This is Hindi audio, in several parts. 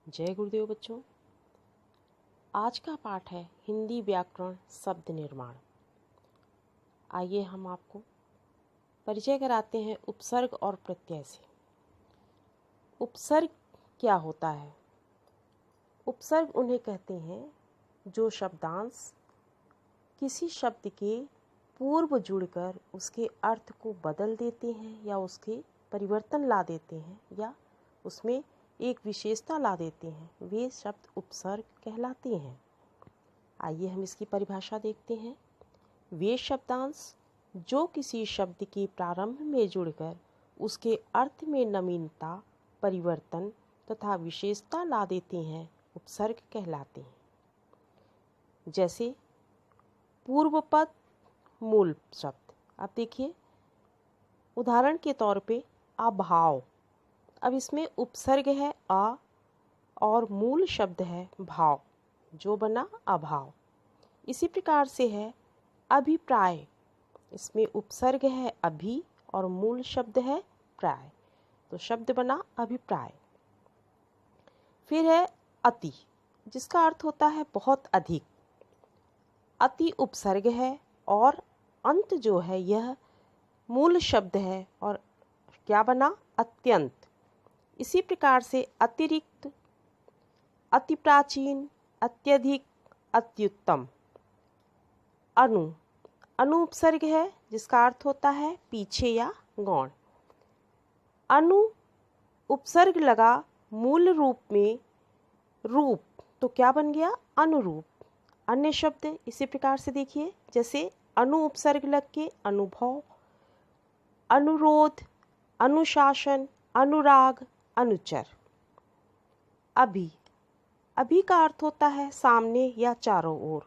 जय गुरुदेव बच्चों। आज का पाठ है हिंदी व्याकरण शब्द निर्माण। आइए हम आपको परिचय कराते हैं उपसर्ग और प्रत्यय से। उपसर्ग क्या होता है? उपसर्ग उन्हें कहते हैं जो शब्दांश किसी शब्द के पूर्व जुड़कर उसके अर्थ को बदल देते हैं या उसके परिवर्तन ला देते हैं या उसमें एक विशेषता ला देते हैं, वे शब्द उपसर्ग कहलाते हैं। आइए हम इसकी परिभाषा देखते हैं। वे शब्दांश जो किसी शब्द के प्रारंभ में जुड़कर उसके अर्थ में नवीनता, परिवर्तन तथा विशेषता ला देते हैं, उपसर्ग कहलाते हैं। जैसे पूर्व पद मूल शब्द। अब देखिए उदाहरण के तौर पे अभाव। अब इसमें उपसर्ग है अ और मूल शब्द है भाव, जो बना अभाव। इसी प्रकार से है अभिप्राय। इसमें उपसर्ग है अभि और मूल शब्द है प्राय, तो शब्द बना अभिप्राय। फिर है अति, जिसका अर्थ होता है बहुत अधिक। अति उपसर्ग है और अंत जो है यह मूल शब्द है और क्या बना अत्यंत। इसी प्रकार से अतिरिक्त, अति प्राचीन, अत्यधिक, अत्युत्तम। अनु, अनु उपसर्ग है जिसका अर्थ होता है पीछे या गौण। अनु उपसर्ग लगा मूल रूप में रूप, तो क्या बन गया अनुरूप। अन्य शब्द इसी प्रकार से देखिए, जैसे अनु उपसर्ग लग के अनुभव, अनुरोध, अनुशासन, अनुराग, अनुचर। अभी, अभी का अर्थ होता है सामने या चारों ओर,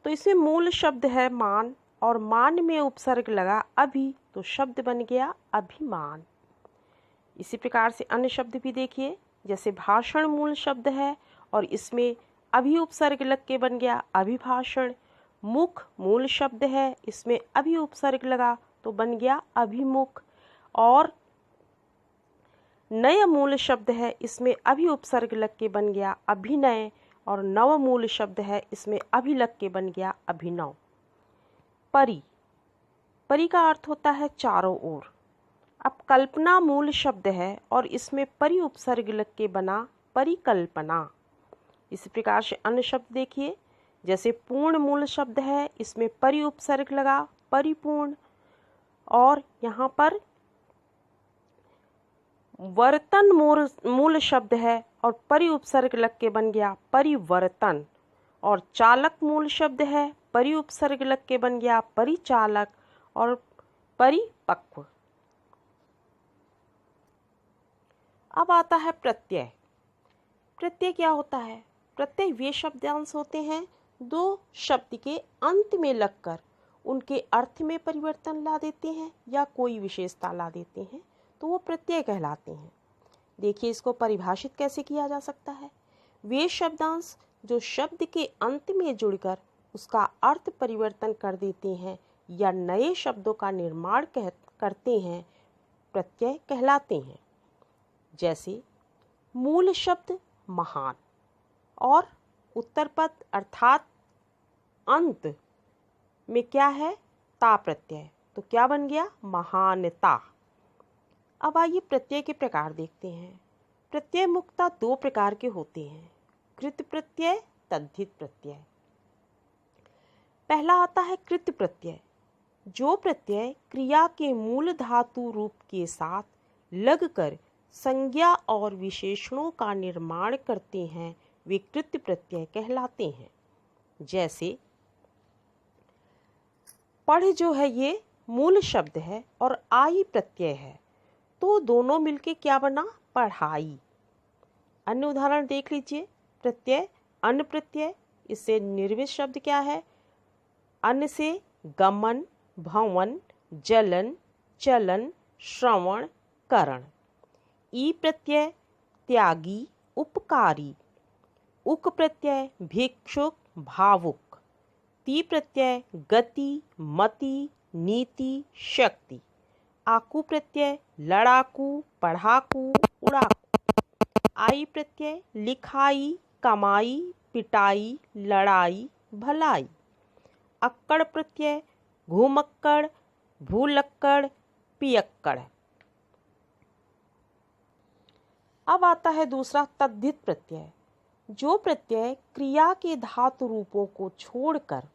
तो इसमें मूल शब्द है मान और मान में उपसर्ग लगा अभी, तो शब्द बन गया अभिमान। इसी प्रकार से अन्य शब्द भी देखिए, जैसे भाषण मूल शब्द है और इसमें अभी उपसर्ग लग के बन गया अभिभाषण। मुख मूल शब्द है, इसमें अभी उपसर्ग लगा तो बन गया अभिमुख। और नय मूल शब्द है, इसमें अभी उपसर्ग लग के बन गया अभिनय और नव मूल शब्द है, इसमें अभी लग के बन गया अभिनव। परि, परि का अर्थ होता है चारों ओर। अब कल्पना मूल शब्द है और इसमें परि उपसर्ग लग के बना परिकल्पना। इसी प्रकार से अन्य शब्द देखिए, जैसे पूर्ण मूल शब्द है, इसमें परि उपसर्ग लगा परिपूर्ण। और यहाँ पर वर्तन मूल शब्द है और परि उपसर्ग लग के बन गया परिवर्तन। और चालक मूल शब्द है, परि उपसर्ग लग के बन गया परिचालक और परिपक्व। अब आता है प्रत्यय। प्रत्यय क्या होता है? प्रत्यय वे शब्दांश होते हैं दो शब्द के अंत में लगकर उनके अर्थ में परिवर्तन ला देते हैं या कोई विशेषता ला देते हैं, तो वो प्रत्यय कहलाते हैं। देखिए इसको परिभाषित कैसे किया जा सकता है। वे शब्दांश जो शब्द के अंत में जुड़कर उसका अर्थ परिवर्तन कर देते हैं या नए शब्दों का निर्माण करते हैं, प्रत्यय कहलाते हैं। जैसे मूल शब्द महान और उत्तरपद अर्थात अंत में क्या है ता प्रत्यय, तो क्या बन गया महानता। अब आइए प्रत्यय के प्रकार देखते हैं। प्रत्यय मुख्यतः दो प्रकार के होते हैं, कृत प्रत्यय, तद्धित प्रत्यय। पहला आता है कृत प्रत्यय। जो प्रत्यय क्रिया के मूल धातु रूप के साथ लगकर संज्ञा और विशेषणों का निर्माण करते हैं, वे कृत प्रत्यय कहलाते हैं। जैसे पढ़ जो है ये मूल शब्द है और आई प्रत्यय है, तो दोनों मिलके क्या बना पढ़ाई। अन्य उदाहरण देख लीजिए। प्रत्यय अन्न प्रत्यय, इससे निर्मित शब्द क्या है? अन्न से गमन, भवन, जलन, चलन, श्रवण, करण। ई प्रत्यय त्यागी, उपकारी। उक प्रत्यय भिक्षुक, भावुक। ती प्रत्यय गति, मति, नीति, शक्ति। आकू प्रत्यय लड़ाकू, पढ़ाकू, उड़ाकू। आई प्रत्यय लिखाई, कमाई, पिटाई, लड़ाई, भलाई। अक्कड़ प्रत्यय घुमक्कड़, भूलक्कड़, पियक्कड़। अब आता है दूसरा तद्धित प्रत्यय। जो प्रत्यय क्रिया के धातु रूपों को छोड़कर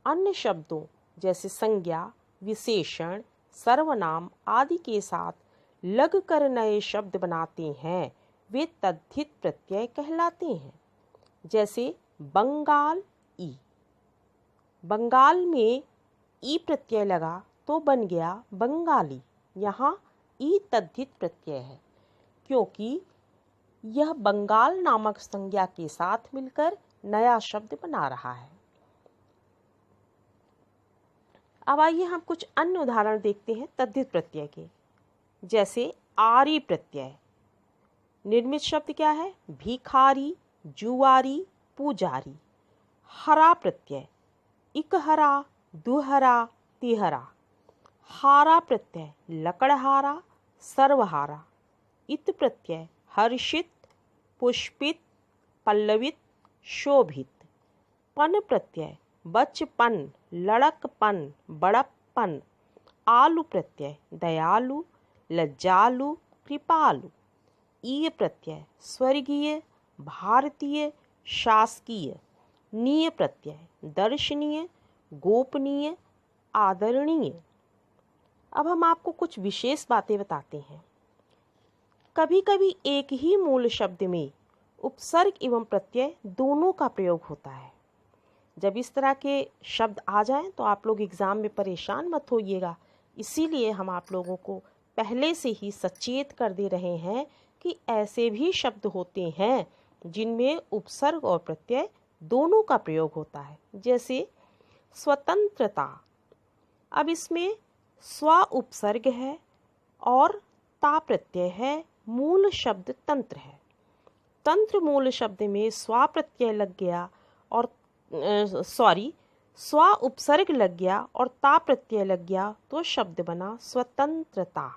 अन्य शब्दों जैसे संज्ञा, विशेषण, सर्वनाम आदि के साथ लगकर नए शब्द बनाते हैं वे तद्धित प्रत्यय कहलाते हैं। जैसे बंगाल, ई। बंगाल में ई प्रत्यय लगा तो बन गया बंगाली। यहाँ ई तद्धित प्रत्यय है क्योंकि यह बंगाल नामक संज्ञा के साथ मिलकर नया शब्द बना रहा है। अब आइए हम कुछ अन्य उदाहरण देखते हैं तद्धित प्रत्यय के। जैसे आरी प्रत्यय। निर्मित शब्द क्या है? भिखारी, जुआरी, पुजारी। हरा प्रत्यय इकहरा, दुहरा, तिहरा। हारा प्रत्यय लकड़हारा, सर्वहारा। इत प्रत्यय हर्षित, पुष्पित, पल्लवित, शोभित। पन प्रत्यय बचपन, लड़कपन, बड़प्पन। आलू प्रत्यय दयालु, लज्जालु, कृपालु। ईय प्रत्यय स्वर्गीय, भारतीय, शासकीय। नीय प्रत्यय दर्शनीय, गोपनीय, आदरणीय। अब हम आपको कुछ विशेष बातें बताते हैं। कभी कभी एक ही मूल शब्द में उपसर्ग एवं प्रत्यय दोनों का प्रयोग होता है। जब इस तरह के शब्द आ जाएं तो आप लोग एग्ज़ाम में परेशान मत होइएगा। इसीलिए हम आप लोगों को पहले से ही सचेत कर दे रहे हैं कि ऐसे भी शब्द होते हैं जिनमें उपसर्ग और प्रत्यय दोनों का प्रयोग होता है। जैसे स्वतंत्रता। अब इसमें स्व उपसर्ग है और ता प्रत्यय है। मूल शब्द तंत्र है। तंत्र मूल शब्द में स्व प्रत्यय लग गया और स्व उपसर्ग लग गया और ता प्रत्यय लग गया तो शब्द बना स्वतंत्रता।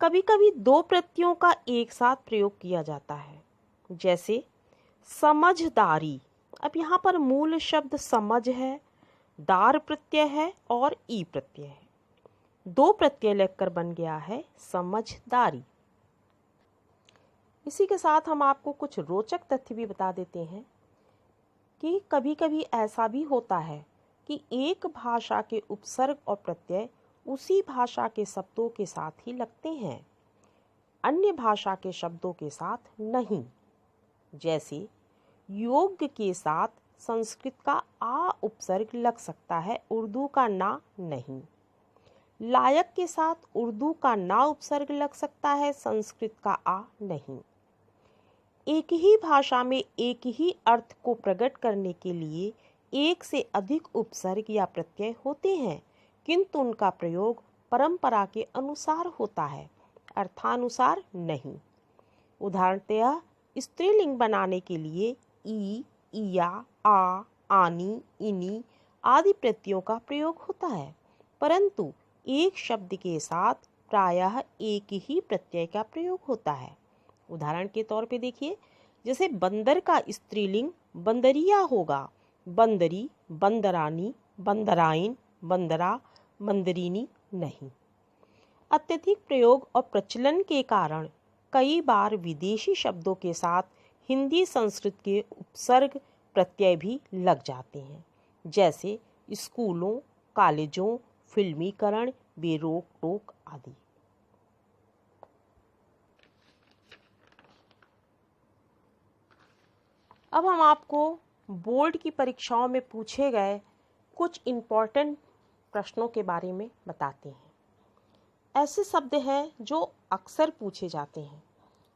कभी कभी दो प्रत्ययों का एक साथ प्रयोग किया जाता है। जैसे समझदारी। अब यहाँ पर मूल शब्द समझ है, दार प्रत्यय है और ई प्रत्यय है। दो प्रत्यय लगकर बन गया है समझदारी। इसी के साथ हम आपको कुछ रोचक तथ्य भी बता देते हैं कि कभी कभी ऐसा भी होता है कि एक भाषा के उपसर्ग और प्रत्यय उसी भाषा के शब्दों के साथ ही लगते हैं, अन्य भाषा के शब्दों के साथ नहीं। जैसे योग के साथ संस्कृत का आ उपसर्ग लग सकता है, उर्दू का ना नहीं। लायक के साथ उर्दू का ना उपसर्ग लग सकता है, संस्कृत का आ नहीं। एक ही भाषा में एक ही अर्थ को प्रकट करने के लिए एक से अधिक उपसर्ग या प्रत्यय होते हैं, किंतु उनका प्रयोग परंपरा के अनुसार होता है, अर्थानुसार नहीं। उदाहरणतः स्त्रीलिंग बनाने के लिए ई, इया, आ, आनी, इनी आदि प्रत्ययों का प्रयोग होता है, परंतु एक शब्द के साथ प्रायः एक ही प्रत्यय का प्रयोग होता है। उदाहरण के तौर पे देखिए, जैसे बंदर का स्त्रीलिंग बंदरिया होगा, बंदरी, बंदरानी, बंदराइन, बंदरा, बंदरीनी नहीं। अत्यधिक प्रयोग और प्रचलन के कारण कई बार विदेशी शब्दों के साथ हिंदी संस्कृत के उपसर्ग प्रत्यय भी लग जाते हैं। जैसे स्कूलों, कॉलेजों, फिल्मीकरण, बेरोक टोक आदि। अब हम आपको बोर्ड की परीक्षाओं में पूछे गए कुछ इम्पॉर्टेंट प्रश्नों के बारे में बताते हैं। ऐसे शब्द हैं जो अक्सर पूछे जाते हैं।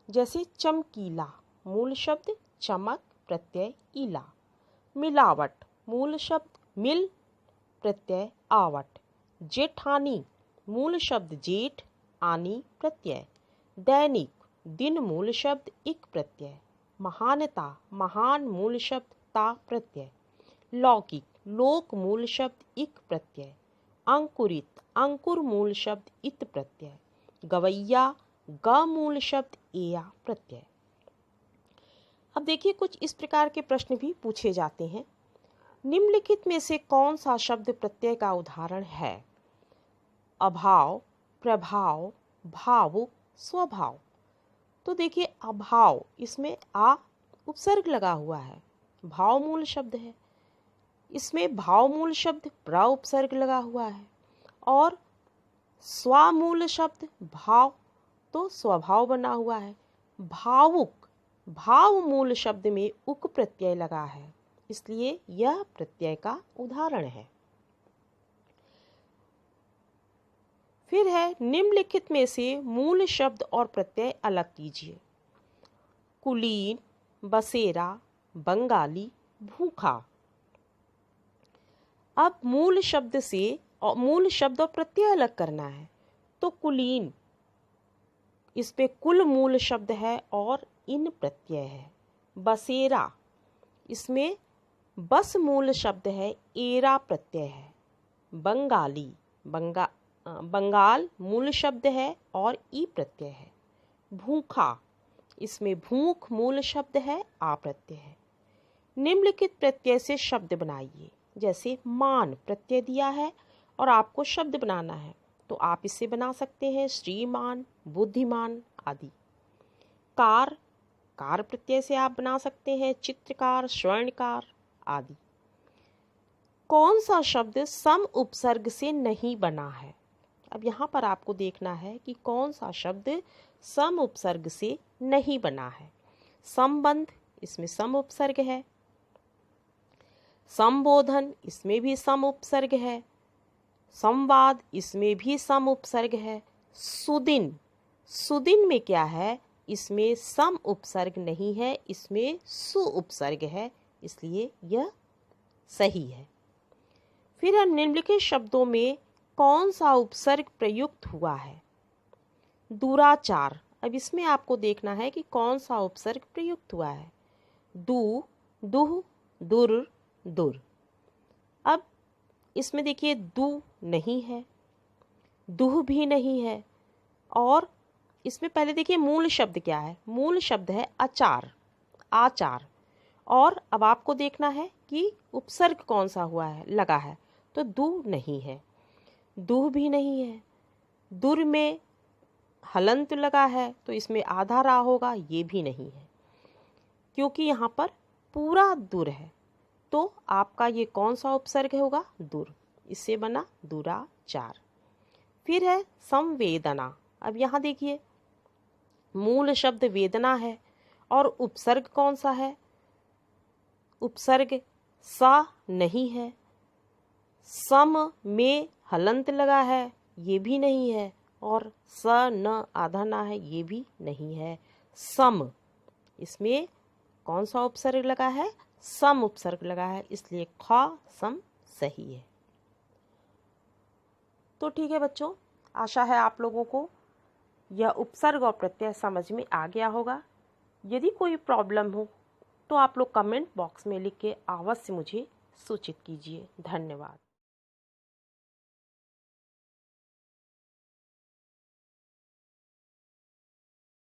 जैसे चमकीला, मूल शब्द चमक, प्रत्यय ईला। मिलावट, मूल शब्द मिल, प्रत्यय आवट। जेठानी, मूल शब्द जेठ, आनी, प्रत्यय। दैनिक, दिन, मूल शब्द इक, प्रत्यय। महानता, महान, मूल शब्द ता, प्रत्यय। लौकिक, लोक, मूल शब्द इक, प्रत्यय। अंकुरित, अंकुर, मूल शब्द इत, प्रत्यय। गवैया, ग, मूल शब्द एया, प्रत्यय। अब देखिए कुछ इस प्रकार के प्रश्न भी पूछे जाते हैं। निम्नलिखित में से कौन सा शब्द प्रत्यय का उदाहरण है? अभाव, प्रभाव, भावुक, स्वभाव। तो देखिए अभाव, इसमें आ उपसर्ग लगा हुआ है, भाव मूल शब्द है। इसमें भाव मूल शब्द प्र उपसर्ग लगा हुआ है। और स्वामूल शब्द भाव, तो स्वभाव बना हुआ है। भावुक, भाव मूल शब्द में उक प्रत्यय लगा है, इसलिए यह प्रत्यय का उदाहरण है। फिर है निम्नलिखित में से मूल शब्द और प्रत्यय अलग कीजिए। कुलीन, बसेरा, बंगाली, भूखा। अब मूल शब्द और प्रत्यय अलग करना है। तो कुलीन, इस पे कुल मूल शब्द है और इन प्रत्यय है। बसेरा, इसमें बस मूल शब्द है, एरा प्रत्यय है। बंगाली, बंगाल मूल शब्द है और ई प्रत्यय है। भूखा, इसमें भूख मूल शब्द है, आ प्रत्यय है। निम्नलिखित प्रत्यय से शब्द बनाइए। जैसे मान प्रत्यय दिया है और आपको शब्द बनाना है, तो आप इससे बना सकते हैं श्रीमान, बुद्धिमान आदि। कार, कार प्रत्यय से आप बना सकते हैं चित्रकार, स्वर्णकार आदि। कौन सा शब्द सम उपसर्ग से नहीं बना है? अब यहाँ पर आपको देखना है कि कौन सा शब्द सम उपसर्ग से नहीं बना है। संबंध, इसमें सम उपसर्ग है। संबोधन, इसमें भी सम उपसर्ग है। संवाद, इसमें भी सम उपसर्ग है। सुदिन, सुदिन में क्या है? इसमें सम उपसर्ग नहीं है, इसमें सु उपसर्ग है, इसलिए यह सही है। फिर हम निम्नलिखित शब्दों में कौन सा उपसर्ग प्रयुक्त हुआ है? दुराचार, अब इसमें आपको देखना है कि कौन सा उपसर्ग प्रयुक्त हुआ है। दू, दुह, दुर, दुर। अब इसमें देखिए दू नहीं है, दुह भी नहीं है, और इसमें पहले देखिए मूल शब्द क्या है? मूल शब्द है अचार, आचार। और अब आपको देखना है कि उपसर्ग कौन सा हुआ है, लगा है। तो दू नहीं है, दुह भी नहीं है। दुर में हलंत लगा है, तो इसमें आधा रा होगा, ये भी नहीं है, क्योंकि यहाँ पर पूरा दुर है। तो आपका ये कौन सा उपसर्ग होगा? दुर। इससे बना दुराचार। फिर है संवेदना। अब यहाँ देखिए मूल शब्द वेदना है और उपसर्ग कौन सा है? उपसर्ग सा नहीं है। सम में हलंत लगा है, ये भी नहीं है, और स न आधा ना है, ये भी नहीं है। सम, इसमें कौन सा उपसर्ग लगा है? सम उपसर्ग लगा है, इसलिए ख सम सही है। तो ठीक है बच्चों, आशा है आप लोगों को यह उपसर्ग और प्रत्यय समझ में आ गया होगा। यदि कोई प्रॉब्लम हो तो आप लोग कमेंट बॉक्स में लिख के अवश्य मुझे सूचित कीजिए। धन्यवाद।